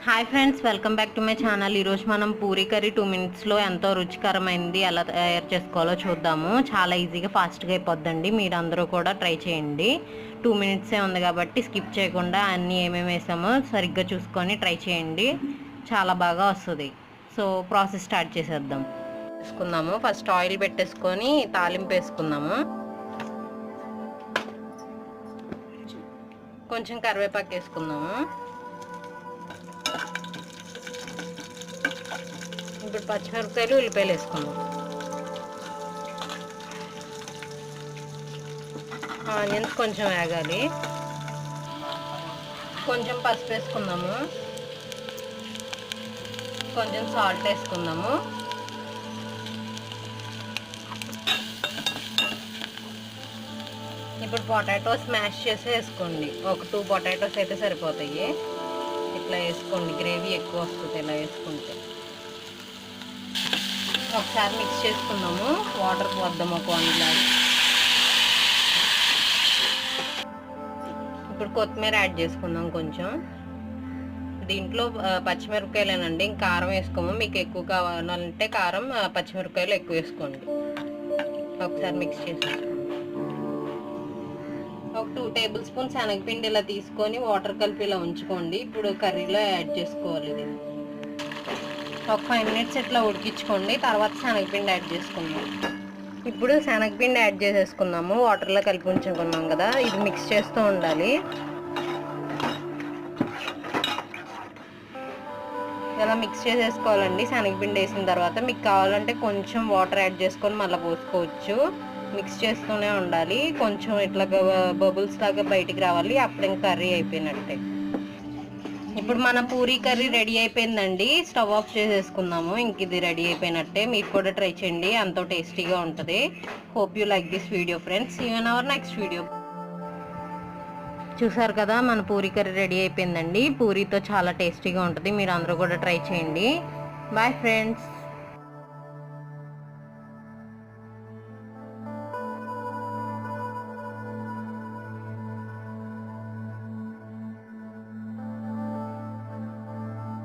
Hi friends, welcome back to my channel. ఈరోజు మనం Puri curry 2 మినిట్స్లో ఎంతో రుచికరమైనది ఎలా తయారు చేసుకోవాలో చూద్దాము. చాలా ఈజీగా ఫాస్ట్గా అయిపోద్దండి. మీరు అందరూ కూడా ట్రై చేయండి. 2 మినిట్సే ఉంది కాబట్టి స్కిప్ చేయకుండా అన్నీ ఏమేమి వేసామో సరిగ్గా చూసుకొని ట్రై చేయండి. చాలా బాగా వస్తుంది. సో ప్రాసెస్ స్టార్ట్ చేసేద్దాం. వేసుకుందాము. ఫస్ట్ ఆయిల్ పెట్టేసుకొని తాలింపు వేసుకుందాము. కొంచెం కరివేపాకు వేసుకుందాము. ఇప్పుడు పచ్చిమిరపకాయలు ఉల్లిపాయలు వేసుకుందాం. ఆనియన్స్ కొంచెం వేగాలి. కొంచెం పసుపు వేసుకుందాము. కొంచెం సాల్ట్ వేసుకుందాము. ఇప్పుడు పొటాటో స్మాష్ చేసి వేసుకోండి. ఒక 2 పొటాటోస్ అయితే సరిపోతాయి. ఇట్లా వేసుకోండి, గ్రేవీ ఎక్కువ వస్తుంది ఇలా వేసుకుంటే. ఒకసారి మిక్స్ చేసుకుందాము. వాటర్ పోద్దాం ఒక 1 గ్లాస్. ఇప్పుడు కొత్తిమీర యాడ్ చేసుకుందాం కొంచెం. దీంట్లో పచ్చిమిరపకాయలేనండి, ఇంకా కారం వేసుకోము. మీకు ఎక్కువ కావాలంటే కారం పచ్చిమిరపకాయలు ఎక్కువ వేసుకోండి. ఒకసారి మిక్స్ చేసేసుకోండి. ఒక 2 టేబుల్ స్పూన్స్ శనగపిండి ఇలా తీసుకొని వాటర్ కలిపి ఇలా ఉంచుకోండి. ఇప్పుడు కర్రీలో యాడ్ చేసుకోవాలి. ఇది ఒక 5 మినిట్స్ ఇట్లా ఉడికించుకోండి. తర్వాత శనగపిండి యాడ్ చేసుకుందాం. ఇప్పుడు శనగపిండి యాడ్ చేసేసుకుందాము. వాటర్లో కలిపి ఉంచుకున్నాం కదా, ఇది మిక్స్ చేస్తూ ఉండాలి. ఇలా మిక్స్ చేసేసుకోవాలండి. శనగపిండి వేసిన తర్వాత మీకు కావాలంటే కొంచెం వాటర్ యాడ్ చేసుకొని మళ్ళీ పోసుకోవచ్చు. మిక్స్ చేస్తూనే ఉండాలి. కొంచెం ఇట్లా బబుల్స్ లాగా బయటికి రావాలి. అప్పుడు ఇంకా కర్రీ అయిపోయినట్టే. ఇప్పుడు మన పూరీ కర్రీ రెడీ అయిపోయిందండి. స్టవ్ ఆఫ్ చేసేసుకుందాము. ఇంక ఇది రెడీ అయిపోయినట్టే. మీరు కూడా ట్రై చేయండి, ఎంతో టేస్టీగా ఉంటుంది. Hope you like this video friends. See you in our next video. చూసారు కదా, మన పూరీ కర్రీ రెడీ అయిపోయిందండి. పూరీతో చాలా టేస్టీగా ఉంటుంది. మీరు అందరూ కూడా ట్రై చేయండి. Bye friends.